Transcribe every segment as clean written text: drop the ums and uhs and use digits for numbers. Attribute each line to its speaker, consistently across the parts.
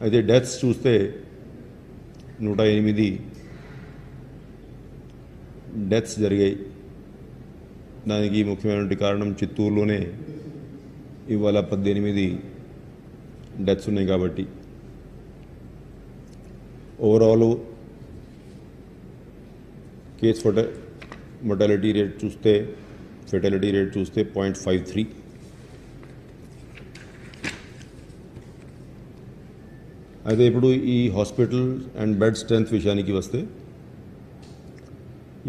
Speaker 1: అయితే డెత్స్ చూస్తే 108 డెత్స్ జరిగాయి. దానికి ముఖ్యమైనటువంటి కారణం చిత్తూరులోనే ఇవాళ 18 డెత్స్ ఉన్నాయి కాబట్టి ఓవరాల్ కేస్ mortality రేట్ చూస్తే ఫెటాలిటీ రేట్ చూస్తే 0.53. అయితే ఇప్పుడు ఈ హాస్పిటల్ అండ్ బెడ్ స్ట్రెంత్ విషయానికి వస్తే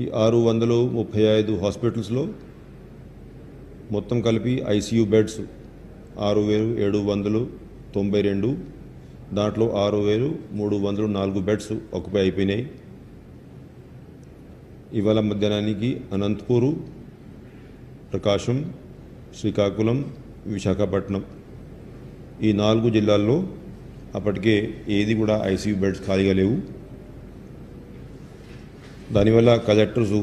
Speaker 1: ఈ 635 హాస్పిటల్స్లో మొత్తం కలిపి ఐసీయూ బెడ్స్ 6,792, దాంట్లో 6,304 బెడ్స్ ఆక్యుపై అయిపోయినాయి. ఇవాళ మధ్యాహ్నానికి అనంతపూరు, ప్రకాశం, శ్రీకాకుళం, విశాఖపట్నం ఈ 4 జిల్లాల్లో అప్పటికే ఏది కూడా ఐసీయూ బెడ్స్ ఖాళీగా లేవు. దానివల్ల కలెక్టర్స్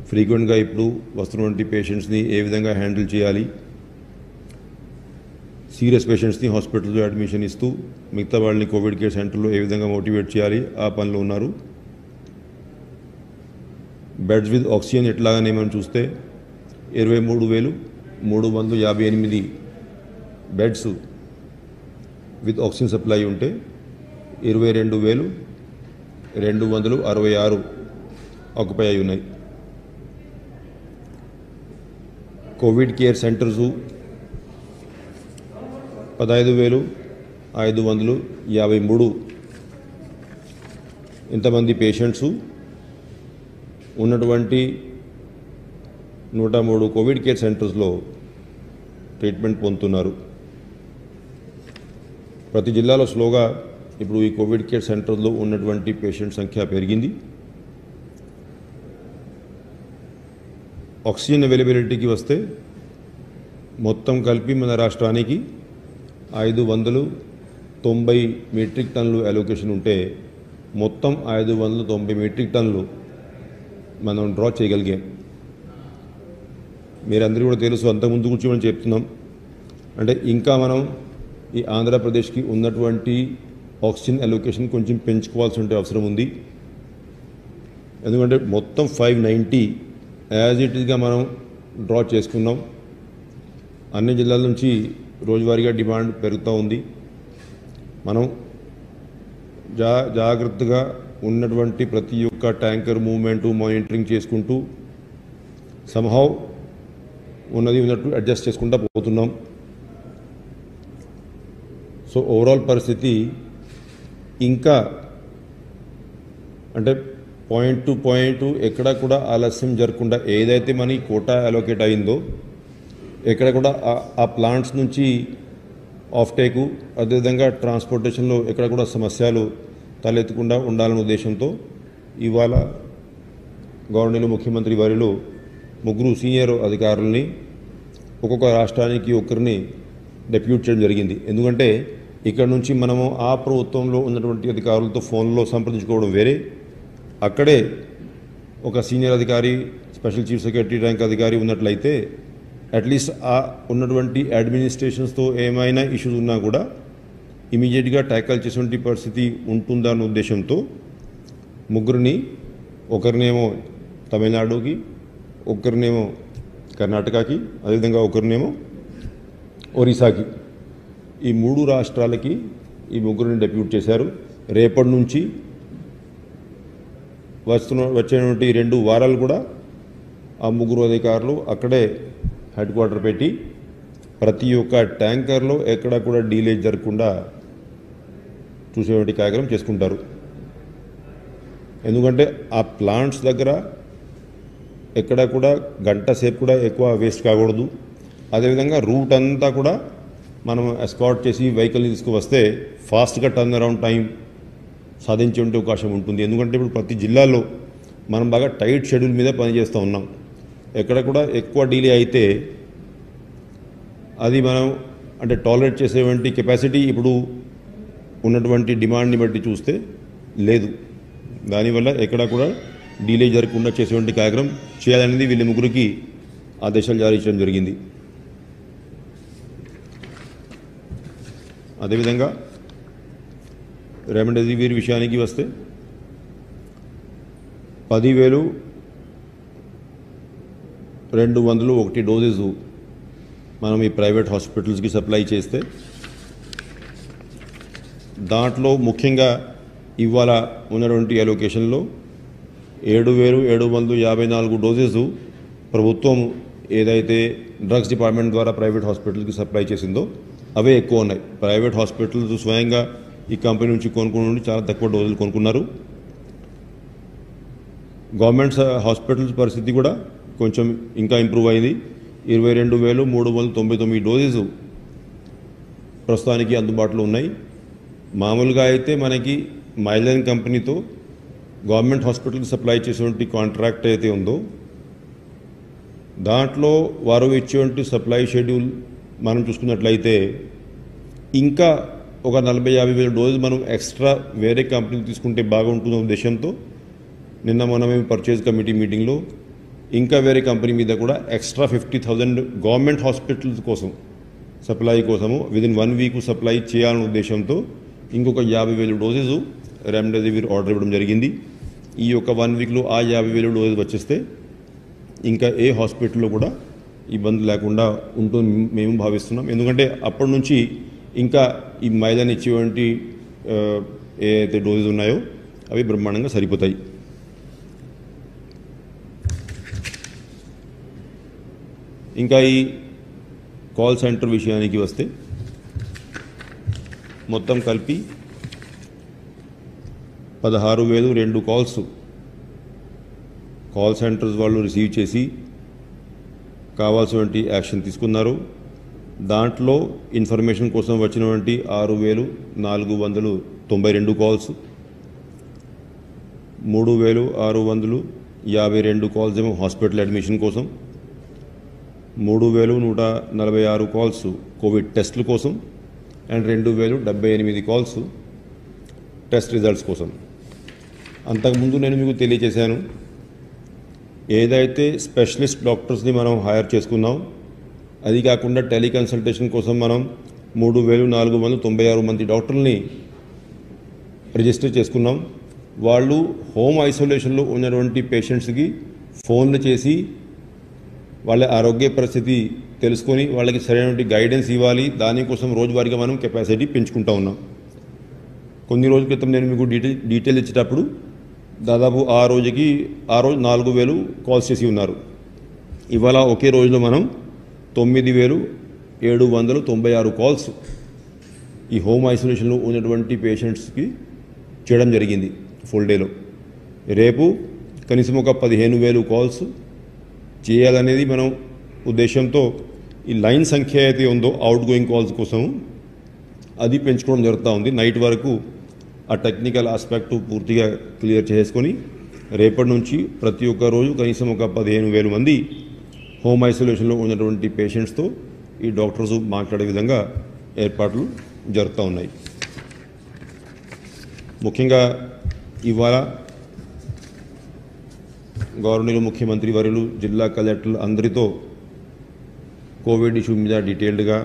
Speaker 1: ఫ్రీక్వెంట్గా ఇప్పుడు వస్తున్నటువంటి పేషెంట్స్ని ఏ విధంగా హ్యాండిల్ చేయాలి, సీరియస్ పేషెంట్స్ని హాస్పిటల్లో అడ్మిషన్ ఇస్తూ మిగతా వాళ్ళని కోవిడ్ కేర్ సెంటర్లో ఏ విధంగా మోటివేట్ చేయాలి ఆ పనిలో ఉన్నారు. బెడ్స్ విత్ ఆక్సిజన్ ఎట్లాగానే మనం చూస్తే 23,358 బెడ్స్ విత్ ఆక్సిజన్ సప్లై ఉంటే 22,266 ఆక్యుపై అయి ఉన్నాయి. కోవిడ్ కేర్ సెంటర్సు 15,553 ఇంతమంది పేషెంట్సు ఉన్నటువంటి 103 కోవిడ్ కేర్ సెంటర్స్లో ట్రీట్మెంట్ పొందుతున్నారు. ప్రతి జిల్లాలో స్లోగా ఇప్పుడు ఈ కోవిడ్ కేర్ సెంటర్లో ఉన్నటువంటి పేషెంట్ సంఖ్య పెరిగింది. ఆక్సిజన్ అవైలబిలిటీకి వస్తే మొత్తం కలిపి మన రాష్ట్రానికి 590 మెట్రిక్ టన్నులు అలొకేషన్ ఉంటే మొత్తం 590 మెట్రిక్ టన్నులు మనం డ్రా చేయగలిగాం. మీరందరూ కూడా తెలుసు, అంతకుముందు గురించి మనం చెప్తున్నాం. అంటే ఇంకా మనం ఈ ఆంధ్రప్రదేశ్కి ఉన్నటువంటి ఆక్సిజన్ అలొకేషన్ కొంచెం పెంచుకోవాల్సిన అవసరం ఉంది. ఎందుకంటే మొత్తం 590 యాజ్ ఇట్ ఈస్గా మనం డ్రా చేసుకున్నాం. అన్ని జిల్లాల నుంచి రోజువారీగా డిమాండ్ పెరుగుతూ ఉంది. మనం జాగ్రత్తగా ఉన్నటువంటి ప్రతి ఒక్క ట్యాంకర్ మూవ్మెంటు మానిటరింగ్ చేసుకుంటూ సంహౌ ఉన్నట్టు అడ్జస్ట్ చేసుకుంటూ పోతున్నాం. సో ఓవరాల్ పరిస్థితి ఇంకా అంటే పాయింట్ టు పాయింట్ ఎక్కడ కూడా ఆలస్యం జరగకుండా ఏదైతే మనకి కోటా అలోకేట్ అయిందో ఎక్కడ కూడా ఆ ప్లాంట్స్ నుంచి ఆఫ్ టేకు అదేవిధంగా ట్రాన్స్పోర్టేషన్లో ఎక్కడ కూడా సమస్యలు తలెత్తకుండా ఉండాలనే ఉద్దేశంతో ఇవాళ గవర్నర్ ముఖ్యమంత్రి వారిలో 3 సీనియర్ అధికారుల్ని ఒక్కొక్క రాష్ట్రానికి ఒకరిని డెప్యూట్ చేయడం జరిగింది. ఎందుకంటే ఇక్కడ నుంచి మనము ఆ ప్రభుత్వంలో ఉన్నటువంటి అధికారులతో ఫోన్లో సంప్రదించుకోవడం వేరే, అక్కడే ఒక సీనియర్ అధికారి స్పెషల్ చీఫ్ సెక్రటరీ ర్యాంక్ అధికారి ఉన్నట్లయితే అట్లీస్ట్ ఆ ఉన్నటువంటి అడ్మినిస్ట్రేషన్స్తో ఏమైనా ఇష్యూస్ ఉన్నా కూడా ఇమీడియట్గా ట్యాకల్ చేసేటువంటి పరిస్థితి ఉంటుందన్న ఉద్దేశంతో 3 ఒకరినేమో తమిళనాడుకి, ఒకరినేమో కర్ణాటకకి, అదేవిధంగా ఒకరినేమో ఒరిస్సాకి, ఈ 3 రాష్ట్రాలకి ఈ 3 డెప్యూట్ చేశారు. రేపటి నుంచి వచ్చేటువంటి 2 వారాలు కూడా ఆ 3 అధికారులు అక్కడే హెడ్ క్వార్టర్ పెట్టి ప్రతి ఒక్క ట్యాంకర్లో ఎక్కడ కూడా డీలే జరగకుండా చూసేటువంటి కార్యక్రమం చేసుకుంటారు. ఎందుకంటే ఆ ప్లాంట్స్ దగ్గర ఎక్కడ కూడా గంట సేపు కూడా ఎక్కువ వేస్ట్ కాకూడదు. అదేవిధంగా రూట్ అంతా కూడా మనం ఎస్కార్ట్ చేసి వెహికల్ని తీసుకువస్తే ఫాస్ట్గా టర్న్ అరౌండ్ టైం సాధించే అవకాశం ఉంటుంది. ఎందుకంటే ఇప్పుడు ప్రతి జిల్లాలో మనం బాగా టైట్ షెడ్యూల్ మీద పనిచేస్తూ ఉన్నాం. ఎక్కడ కూడా ఎక్కువ డీలే అయితే అది మనం అంటే టాలరేట్ చేసేటువంటి కెపాసిటీ ఇప్పుడు ఉన్నటువంటి డిమాండ్ని బట్టి చూస్తే లేదు. దానివల్ల ఎక్కడ కూడా డీలే జరగకుండా చేసేటువంటి కార్యక్రమం చేయాలనేది వీళ్ళ 3కి ఆదేశాలు జారీ చేయడం జరిగింది. అదేవిధంగా రెమ్డెసివిర్ విషయానికి వస్తే 10,201 డోసెస్ మనం ఈ ప్రైవేట్ హాస్పిటల్స్కి సప్లై చేస్తే దాంట్లో ముఖ్యంగా ఇవాళ ఉన్నటువంటి అలొకేషన్లో 7,754 డోసెస్ ప్రభుత్వం ఏదైతే డ్రగ్స్ డిపార్ట్మెంట్ ద్వారా ప్రైవేట్ హాస్పిటల్కి సప్లై చేసిందో అవే ఎక్కువ ఉన్నాయి. ప్రైవేట్ హాస్పిటల్స్ స్వయంగా ఈ కంపెనీ నుంచి కొనుక్కుని చాలా తక్కువ డోసులు కొనుక్కున్నారు. గవర్నమెంట్ హాస్పిటల్స్ పరిస్థితి కూడా కొంచెం ఇంకా ఇంప్రూవ్ అయింది. 22,399 డోసెస్ ప్రస్తుతానికి అందుబాటులో ఉన్నాయి. మామూలుగా అయితే మనకి మైలైన్ కంపెనీతో గవర్నమెంట్ హాస్పిటల్కి సప్లై చేసేటువంటి కాంట్రాక్ట్ అయితే ఉందో దాంట్లో వారు ఇచ్చేటువంటి సప్లై షెడ్యూల్ మనం చూసుకున్నట్లయితే ఇంకా ఒక 40,000-50,000 డోసులు మనం ఎక్స్ట్రా వేరే కంపెనీ తీసుకుంటే బాగుంటుందనే ఉద్దేశంతో నిన్న మనం పర్చేజ్ కమిటీ మీటింగ్లో ఇంకా వేరే కంపెనీ మీద కూడా ఎక్స్ట్రా 50,000 గవర్నమెంట్ హాస్పిటల్స్ కోసం సప్లై కోసము విదిన్ 1 వీక్ సప్లై చేయాలనే ఉద్దేశంతో ఇంకొక 50,000 డోసెస్ రెమ్డెసివిర్ ఆర్డర్ ఇవ్వడం జరిగింది. ఈ యొక్క 1 వీక్లో ఆ 50,000 డోసెస్ వచ్చేస్తే ఇంకా ఏ హాస్పిటల్లో కూడా ఇబ్బంది లేకుండా ఉంటుంది మేము భావిస్తున్నాం. ఎందుకంటే అప్పటి నుంచి ఇంకా ఈ మైదాన్ ఇచ్చేటువంటి ఏదైతే డోసెస్ ఉన్నాయో అవి బ్రహ్మాండంగా సరిపోతాయి. ఇంకా ఈ కాల్ సెంటర్ విషయానికి వస్తే మొత్తం కలిపి 16,002 కాల్ సెంటర్స్ వాళ్ళు రిసీవ్ చేసి కావాల్సినటువంటి యాక్షన్ తీసుకున్నారు. దాంట్లో ఇన్ఫర్మేషన్ కోసం వచ్చినటువంటి 6,492 కాల్స్, 3,652 కాల్స్ ఏమో హాస్పిటల్ అడ్మిషన్ కోసం, 3,146 కాల్స్ కోవిడ్ టెస్టుల కోసం అండ్ 2,078 కాల్స్ టెస్ట్ రిజల్ట్స్ కోసం. అంతకుముందు నేను మీకు తెలియజేశాను, ఏదైతే స్పెషలిస్ట్ డాక్టర్స్ని మనం హైర్ చేసుకున్నాం అది కాకుండా టెలికన్సల్టేషన్ కోసం మనం 3,496 మంది డాక్టర్లని రిజిస్టర్ చేసుకున్నాం. వాళ్ళు హోమ్ ఐసోలేషన్లో ఉన్నటువంటి పేషెంట్స్కి ఫోన్లు చేసి వాళ్ళ ఆరోగ్య పరిస్థితి తెలుసుకొని వాళ్ళకి సరైనటువంటి గైడెన్స్ ఇవ్వాలి. దానికోసం రోజువారీగా మనం కెపాసిటీ పెంచుకుంటూ ఉన్నాం. కొన్ని రోజుల క్రితం నేను మీకు డీటెయిల్ ఇచ్చేటప్పుడు దాదాపు ఆ రోజు 4,000 కాల్స్ చేసి ఉన్నారు. ఇవాళ ఒకే రోజులో మనం 9,796 కాల్స్ ఈ హోమ్ ఐసోలేషన్లో ఉన్నటువంటి పేషెంట్స్కి చేయడం జరిగింది ఫుల్ డేలో. రేపు కనీసం ఒక 15,000 కాల్స్ చేయాలనేది మనం ఉద్దేశంతో ఈ లైన్ సంఖ్య అయితే ఉందో అవుట్ గోయింగ్ కాల్స్ కోసం అది పెంచుకోవడం జరుగుతూ ఉంది. నైట్ వరకు ఆ టెక్నికల్ ఆస్పెక్ట్ పూర్తిగా క్లియర్ చేసుకొని రేపటి నుంచి ప్రతి ఒక్క రోజు కనీసం ఒక 15,000 మంది హోమ్ ఐసోలేషన్లో ఉన్నటువంటి పేషెంట్స్తో ఈ డాక్టర్స్ మాట్లాడే విధంగా ఏర్పాట్లు జరుగుతూ ఉన్నాయి. ముఖ్యంగా ఇవాళ గవర్నర్ ముఖ్యమంత్రి వర్యులు జిల్లా కలెక్టర్లు అందరితో కోవిడ్ ఇష్యూ మీద డీటెయిల్డ్గా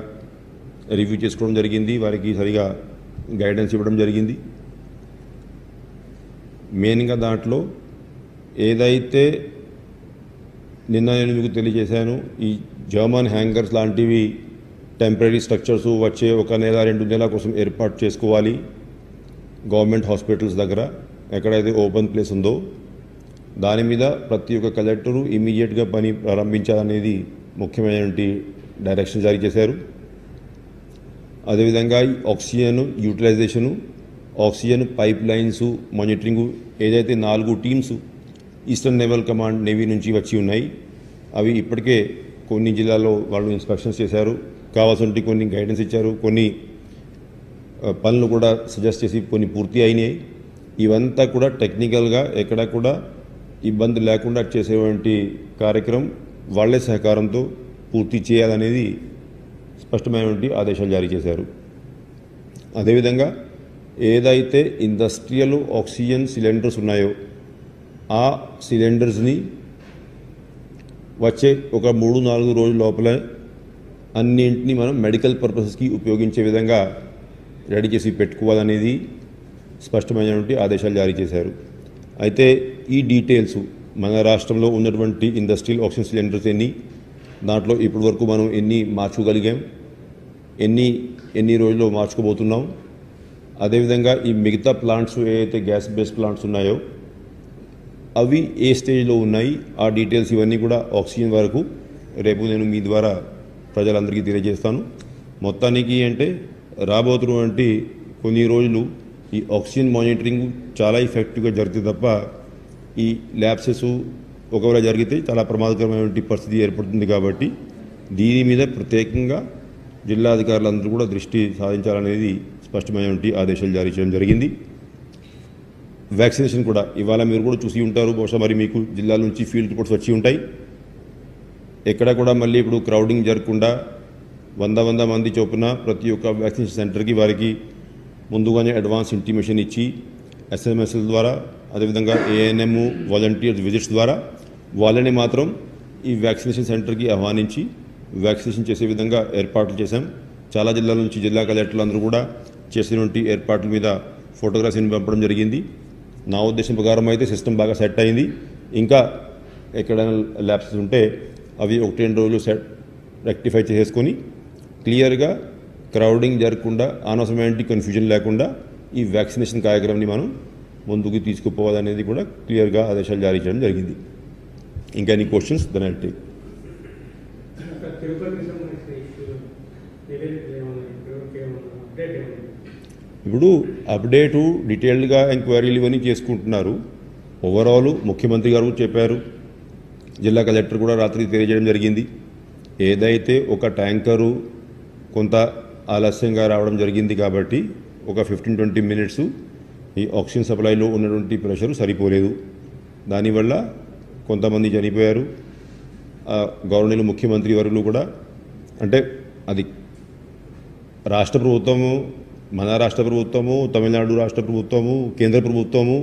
Speaker 1: రివ్యూ చేసుకోవడం జరిగింది. వారికి సరిగా గైడెన్స్ ఇవ్వడం జరిగింది. మెయిన్గా దాంట్లో ఏదైతే నిన్న నేను మీకు తెలియజేశాను, ఈ జర్మన్ హ్యాంగర్స్ లాంటివి టెంపరీ స్ట్రక్చర్స్ వచ్చే 1 నెల 2 నెలల కోసం ఏర్పాటు చేసుకోవాలి. గవర్నమెంట్ హాస్పిటల్స్ దగ్గర ఎక్కడైతే ఓపెన్ ప్లేస్ ఉందో దాని మీద ప్రతి ఒక్క కలెక్టరు ఇమీడియట్గా పని ప్రారంభించాలనేది ముఖ్యమైనటువంటి డైరెక్షన్ జారీ చేశారు. అదేవిధంగా oxygen utilisation, oxygen pipelines monitoring ఏదైతే 4 teams eastern naval command navy నుంచి వచ్చి ఉన్నాయి అవి ఇప్పటికే కొన్ని జిల్లాల్లో వాళ్ళు ఇన్స్పెక్షన్స్ చేశారు. కావాల్సిన కొన్ని గైడెన్స్ ఇచ్చారు. కొన్ని పనులు కూడా సజెస్ట్ చేసి కొన్ని పూర్తి అయినాయి. ఇవంతా కూడా టెక్నికల్గా ఎక్కడ కూడా ఇబ్బంది లేకుండా చేసేటువంటి కార్యక్రమం వాళ్ళే సహకారంతో పూర్తి చేయాలనేది స్పష్టమైనటువంటి ఆదేశాలు జారీ చేశారు. అదేవిధంగా ఏదైతే ఇండస్ట్రియల్ ఆక్సిజన్ సిలిండర్స్ ఉన్నాయో ఆ సిలిండర్స్ని వచ్చే ఒక 3-4 రోజుల లోపల అన్నింటినీ మనం మెడికల్ పర్పసెస్కి ఉపయోగించే విధంగా రెడీ చేసి పెట్టుకోవాలనేది స్పష్టమైనటువంటి ఆదేశాలు జారీ చేశారు. అయితే ఈ డీటెయిల్స్ మన రాష్ట్రంలో ఉన్నటువంటి ఇండస్ట్రియల్ ఆక్సిజన్ సిలిండర్స్ ఎన్ని, దాంట్లో ఇప్పటి వరకు మనం ఎన్ని మార్చుకోగలిగాం, ఎన్ని రోజుల్లో మార్చుకోబోతున్నాం, అదేవిధంగా ఈ మిగతా ప్లాంట్స్ ఏవైతే గ్యాస్ బేస్డ్ ప్లాంట్స్ ఉన్నాయో అవి ఏ స్టేజ్లో ఉన్నాయి, ఆ డీటెయిల్స్ ఇవన్నీ కూడా ఆక్సిజన్ వరకు రేపు నేను మీ ద్వారా ప్రజలందరికీ తెలియజేస్తాను. మొత్తానికి అంటే రాబోతున్నటువంటి కొన్ని రోజులు ఈ ఆక్సిజన్ మానిటరింగ్ చాలా ఎఫెక్టివ్గా జరిగితే తప్ప ఈ ల్యాబ్సెస్ ఒకవేళ జరిగితే చాలా ప్రమాదకరమైనటువంటి పరిస్థితి ఏర్పడుతుంది. కాబట్టి దీని మీద ప్రత్యేకంగా జిల్లా అధికారులందరూ కూడా దృష్టి సాధించాలనేది స్పష్టమైనటువంటి ఆదేశాలు జారీ చేయడం జరిగింది. వ్యాక్సినేషన్ కూడా ఇవాళ మీరు కూడా చూసి ఉంటారు, బహుశా మరి మీకు జిల్లాల నుంచి ఫీల్డ్ రిపోర్ట్స్ వచ్చి ఉంటాయి. ఎక్కడ కూడా మళ్ళీ ఇప్పుడు క్రౌడింగ్ జరగకుండా 100 మంది చొప్పున ప్రతి ఒక్క వ్యాక్సినేషన్ సెంటర్కి వారికి ముందుగానే అడ్వాన్స్ ఇంటిమేషన్ ఇచ్చి ఎస్ఎంఎస్ల ద్వారా, అదేవిధంగా ఏఎన్ఎం వాలంటీర్స్ విజిట్స్ ద్వారా వాళ్ళని మాత్రం ఈ వ్యాక్సినేషన్ సెంటర్కి ఆహ్వానించి వ్యాక్సినేషన్ చేసే విధంగా ఏర్పాట్లు చేశాం. చాలా జిల్లాల నుంచి జిల్లా కలెక్టర్లు అందరూ కూడా చేసినటువంటి ఏర్పాట్ల మీద ఫోటోగ్రాఫ్స్ పంపడం జరిగింది. నా ఉద్దేశం ప్రకారం అయితే సిస్టమ్ బాగా సెట్ అయింది. ఇంకా ఎక్కడైనా ల్యాబ్స్ ఉంటే అవి 1-2 రోజులు రెక్టిఫై చేసుకొని క్లియర్గా క్రౌడింగ్ జరగకుండా, అనవసరమైన కన్ఫ్యూజన్ లేకుండా ఈ వ్యాక్సినేషన్ కార్యక్రమాన్ని మనం ముందుకు తీసుకుపోవాలనేది కూడా క్లియర్గా ఆదేశాలు జారీ చేయడం జరిగింది. ఇంకా any questions then I take. ఇప్పుడు అప్డేటు డీటెయిల్డ్గా ఎంక్వైరీలు ఇవన్నీ చేసుకుంటున్నారు. ఓవరాల్ ముఖ్యమంత్రి గారు చెప్పారు, జిల్లా కలెక్టర్ కూడా రాత్రి తెలియజేయడం జరిగింది. ఏదైతే ఒక ట్యాంకరు కొంత ఆలస్యంగా రావడం జరిగింది కాబట్టి ఒక 15-20 మినిట్స్ ఈ ఆక్సిజన్ సప్లైలో ఉన్నటువంటి ప్రెషర్ సరిపోలేదు, దానివల్ల కొంతమంది చనిపోయారు. గవర్నర్ ముఖ్యమంత్రి వర్యులు కూడా, అంటే అది రాష్ట్ర ప్రభుత్వము, మన రాష్ట్ర ప్రభుత్వము, తమిళనాడు రాష్ట్ర ప్రభుత్వము, కేంద్ర ప్రభుత్వము,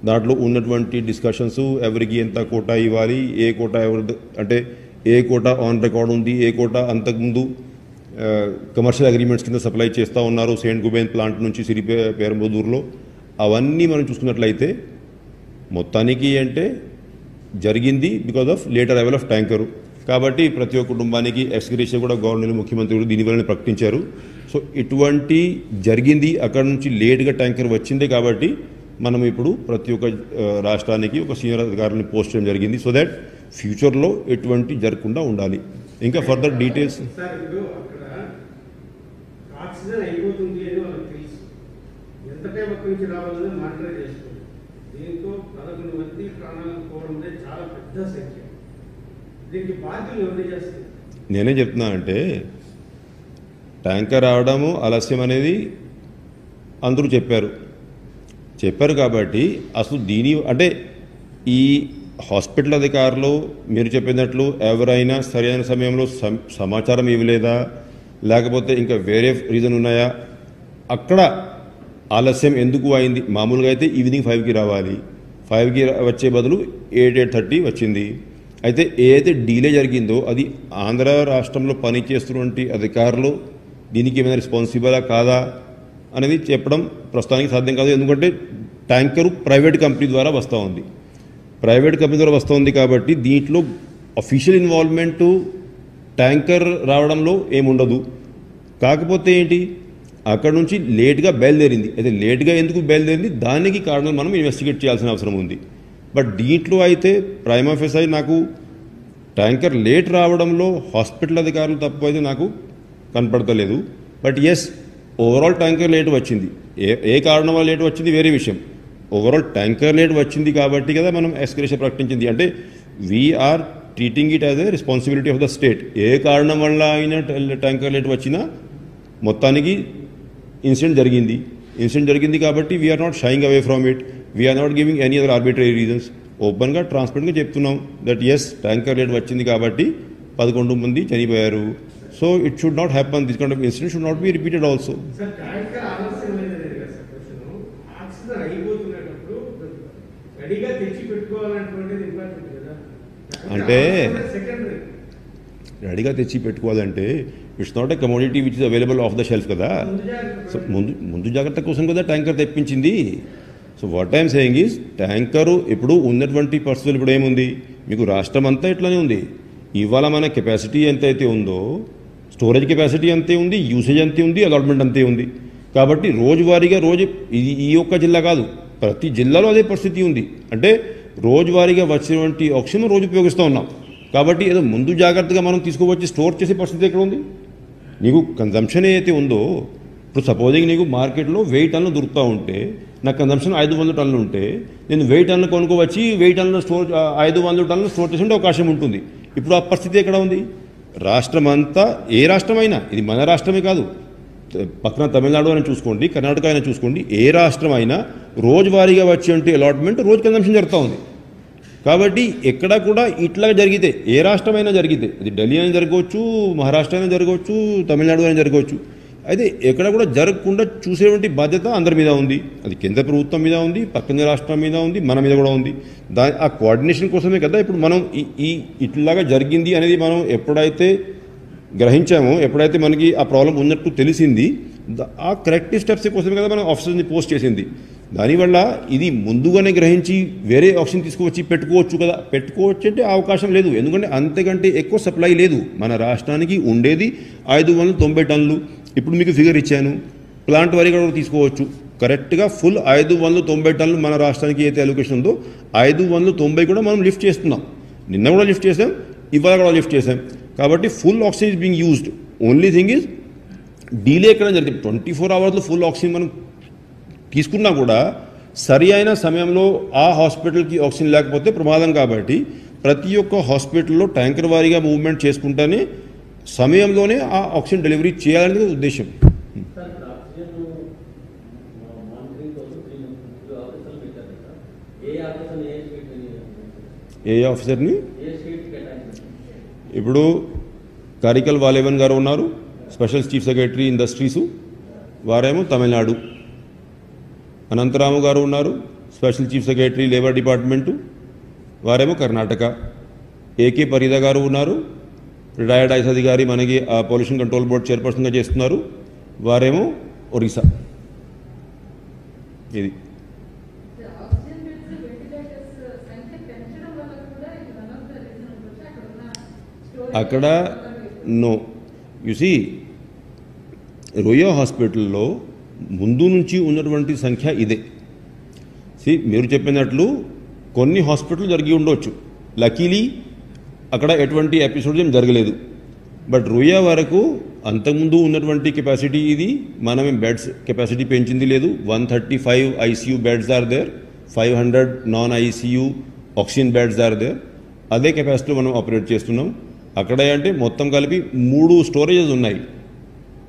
Speaker 1: దాంట్లో ఉన్నటువంటి డిస్కషన్స్ ఎవరికి ఎంత కోటా ఇవ్వాలి, ఏ కోటా ఎవరి అంటే ఏ కోటా ఆన్ రికార్డ్ ఉంది, ఏ కోటా అంతకుముందు కమర్షియల్ అగ్రిమెంట్స్ కింద సప్లై చేస్తూ ఉన్నారు సెయింట్ గుబెన్ ప్లాంట్ నుంచి పెరంబదూరులో, అవన్నీ మనం చూసుకున్నట్లయితే మొత్తానికి అంటే జరిగింది because of late arrival of tanker. కాబట్టి ప్రతి ఒక్క కుటుంబానికి ఎక్స్గ్రేషియా కూడా గవర్నర్ ముఖ్యమంత్రి దీనివల్ల ప్రకటించారు. సో ఇటువంటి జరిగింది, అక్కడ నుంచి లేట్గా ట్యాంకర్ వచ్చిందే కాబట్టి మనం ఇప్పుడు ప్రతి ఒక్క రాష్ట్రానికి ఒక సీనియర్ అధికారులను పోస్ట్ చేయడం జరిగింది, సో దట్ ఫ్యూచర్లో ఎటువంటి జరగకుండా ఉండాలి. ఇంకా ఫర్దర్ డీటెయిల్స్ నేనే చెప్తున్నా అంటే ట్యాంకర్ రావడము ఆలస్యం అనేది అందరూ చెప్పారు కాబట్టి అసలు దీని అంటే ఈ హాస్పిటల్ అధికారులు మీరు చెప్పినట్లు ఎవరైనా సరైన సమయంలో సమాచారం ఇవ్వలేదా, లేకపోతే ఇంకా వేరే రీజన్ ఉన్నాయా, అక్కడ ఆలస్యం ఎందుకు అయింది? మామూలుగా అయితే ఈవినింగ్ 5కి రావాలి, 5కి వచ్చే బదులు 8-8:30 వచ్చింది. అయితే ఏదైతే డీలే జరిగిందో అది ఆంధ్ర రాష్ట్రంలో పనిచేస్తున్నటువంటి అధికారులు దీనికి ఏమైనా రెస్పాన్సిబులా కాదా అనేది చెప్పడం ప్రస్తుతానికి సాధ్యం కాదు. ఎందుకంటే ట్యాంకరు ప్రైవేట్ కంపెనీ ద్వారా వస్తూ ఉంది కాబట్టి దీంట్లో అఫీషియల్ ఇన్వాల్వ్మెంటు ట్యాంకర్ రావడంలో ఏముండదు. కాకపోతే ఏంటి, అక్కడ నుంచి లేట్గా బయలుదేరింది. అయితే లేట్గా ఎందుకు బయలుదేరింది, దానికి కారణం మనం ఇన్వెస్టిగేట్ చేయాల్సిన అవసరం ఉంది. బట్ దీంట్లో అయితే ప్రైమా ఫేసీ నాకు ట్యాంకర్ లేట్ రావడంలో హాస్పిటల్ అధికారులు తప్పు అయితే నాకు కనపడతలేదు. But yes, overall tanker late వచ్చింది, ఏ కారణం వల్ల లేట్ వచ్చింది వేరే విషయం. ఓవరాల్ ట్యాంకర్ లేట్ వచ్చింది కాబట్టి కదా మనం ఎక్స్గ్రేషియా ప్రకటించింది. అంటే we are treating it as a responsibility of the state. ఏ కారణం వల్ల అయినా ట్యాంకర్ లేట్ వచ్చినా మొత్తానికి ఇన్సిడెంట్ జరిగింది కాబట్టి we are not shying away from it, we are not giving any other arbitrary reasons. ఓపెన్గా ట్రాన్స్పరెంట్గా చెప్తున్నాం దట్ ఎస్ ట్యాంకర్ లేట్ వచ్చింది కాబట్టి 11 మంది చనిపోయారు. So it should not happen, this kind of incident should not be repeated also. అంటే రెడీగా తెచ్చి పెట్టుకోవాలంటే it's not a commodity which is available of the shelf కదా. సో ముందు జాగ్రత్త కోసం కదా ట్యాంకర్ తెప్పించింది. So what I'm saying is tanker ఇప్పుడు ఉన్నటువంటి పరిస్థితులు ఇప్పుడు ఏముంది, మీకు రాష్ట్రం అంతా ఇట్లానే ఉంది. ఇవాళ మన కెపాసిటీ ఎంతైతే ఉందో స్టోరేజ్ కెపాసిటీ అంతే ఉంది, యూసేజ్ అంతే ఉంది, అలాట్మెంట్ అంతే ఉంది. కాబట్టి రోజువారీగా ఇది ఈ ఒక్క జిల్లా కాదు, ప్రతి జిల్లాలో అదే పరిస్థితి ఉంది. అంటే రోజువారీగా వచ్చినటువంటి ఆక్సిజన్ రోజు ఉపయోగిస్తూ ఉన్నాం. కాబట్టి ఏదో ముందు జాగ్రత్తగా మనం తీసుకువచ్చి స్టోర్ చేసే పరిస్థితి ఎక్కడ ఉంది. నీకు కన్జంప్షన్ ఏదైతే ఉందో, ఇప్పుడు సపోజింగ్ నీకు మార్కెట్లో 1000 టన్నులు దొరుకుతూ ఉంటే, నా కన్జంప్షన్ 500 టన్నులు ఉంటే, నేను 1000 టన్నులు కొనుక్కోవచ్చి 1000 టన్నులు 500 టన్నులు స్టోర్ చేసే అవకాశం ఉంటుంది. ఇప్పుడు ఆ పరిస్థితి ఎక్కడ ఉంది. రాష్ట్రం అంతా, ఏ రాష్ట్రమైనా, ఇది మన రాష్ట్రమే కాదు, పక్కన తమిళనాడు అయినా చూసుకోండి, కర్ణాటక అయినా చూసుకోండి, ఏ రాష్ట్రం అయినా రోజువారీగా వచ్చే అలాట్మెంట్ రోజు కన్జంప్షన్ జరుగుతూ ఉంది. కాబట్టి ఎక్కడ కూడా ఇట్లా జరిగితే, ఏ రాష్ట్రమైనా జరిగితే, అది ఢిల్లీ అయినా జరగవచ్చు, మహారాష్ట్ర అయినా జరగవచ్చు, తమిళనాడు అయినా జరగవచ్చు, అయితే ఎక్కడ కూడా జరగకుండా చూసేటువంటి బాధ్యత అందరి మీద ఉంది. అది కేంద్ర ప్రభుత్వం మీద ఉంది, పక్కన రాష్ట్రం మీద ఉంది, మన మీద కూడా ఉంది. ఆ కోఆర్డినేషన్ కోసమే కదా ఇప్పుడు మనం ఇట్లాగా జరిగింది అనేది మనం ఎప్పుడైతే గ్రహించామో, ఎప్పుడైతే మనకి ఆ ప్రాబ్లం ఉన్నట్టు తెలిసింది, ఆ కరెక్టివ్ స్టెప్స్ కోసమే కదా మనం ఆఫీసర్ని పోస్ట్ చేసింది. దానివల్ల ఇది ముందుగానే గ్రహించి వేరే ఆక్సిజన్ తీసుకువచ్చి పెట్టుకోవచ్చు కదా, పెట్టుకోవచ్చు అంటే అవకాశం లేదు. ఎందుకంటే అంతకంటే ఎక్కువ సప్లై లేదు. మన రాష్ట్రానికి ఉండేది 590 టన్నులు. ఇప్పుడు మీకు ఫిగర్ ఇచ్చాను, ప్లాంట్ వారీగా కూడా తీసుకోవచ్చు. కరెక్ట్గా ఫుల్ 590 టన్నులు మన రాష్ట్రానికి అయితే అలొకేషన్ ఉందో 590 కూడా మనం లిఫ్ట్ చేస్తున్నాం. నిన్న కూడా లిఫ్ట్ చేసాం, ఇవాళ కూడా లిఫ్ట్ చేసాం. కాబట్టి full oxygen is being used. Only thing is delay ఎక్కడ జరిగింది. 24 అవర్స్లో ఫుల్ ఆక్సిజన్ మనం తీసుకున్నా కూడా సరి అయిన సమయంలో ఆ హాస్పిటల్కి ఆక్సిజన్ లేకపోతే ప్రమాదం. కాబట్టి ప్రతి ఒక్క హాస్పిటల్లో ట్యాంకర్ వారీగా మూవ్మెంట్ చేసుకుంటేనే సమయంలోనే ఆ ఆక్సిజన్ డెలివరీ చేయాలనేది ఉద్దేశం. ఏ ఆఫీసర్ని ఇప్పుడు కారికల్ వాలేవన్ గారు ఉన్నారు, స్పెషల్ చీఫ్ సెక్రటరీ ఇండస్ట్రీసు, వారేమో తమిళనాడు. అనంతరాము గారు ఉన్నారు, special chief secretary labour department, వారేమో కర్ణాటక. ఏకే పరిదా గారు ఉన్నారు, రిటైర్డ్ ఐఎస్ అధికారి, మనకి పొల్యూషన్ కంట్రోల్ బోర్డ్ చైర్పర్సన్గా చేస్తున్నారు, వారేమో ఒరిస్సా. ఇది అక్కడ నో యూసి రోయా హాస్పిటల్లో ముందు నుంచి ఉన్నటువంటి సంఖ్య ఇదే. మీరు చెప్పినట్లు కొన్ని హాస్పిటల్ జరిగి ఉండవచ్చు, లక్కీలీ అక్కడ ఎటువంటి ఎపిసోడ్స్ ఏం జరగలేదు. బట్ రోయా వరకు అంతకుముందు ఉన్నటువంటి కెపాసిటీ ఇది, మనం బెడ్స్ కెపాసిటీ పెంచింది లేదు. 135 ICU beds are there, 500 non ICU oxygen beds are there. అదే కెపాసిటీలో మనం ఆపరేట్ చేస్తున్నాం. అక్కడ అంటే మొత్తం కలిపి 3 స్టోరేజెస్ ఉన్నాయి,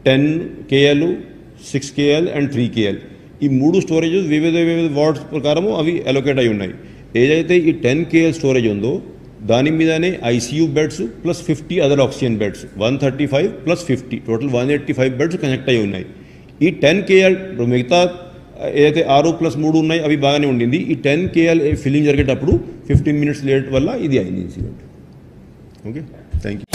Speaker 1: 10 KL, 6 KL అండ్ 3 KL. ఈ 3 స్టోరేజెస్ వివిధ వార్డ్స్ ప్రకారము అవి అలొకేట్ అయి ఉన్నాయి. ఏదైతే ఈ 10 KL స్టోరేజ్ ఉందో దాని మీదనే ICU beds plus 50 other oxygen beds, 135 plus 50 total 185 beds connect అయి ఉన్నాయి. ఈ 10 KL మిగతా ఏదైతే 6+3 ఉన్నాయి అవి బాగానే ఉండింది. ఈ 10 KL ఫిల్లింగ్ జరిగేటప్పుడు 15 minutes లేట్ వల్ల ఇది అయింది ఇన్సిడెంట్. Okay, thank you.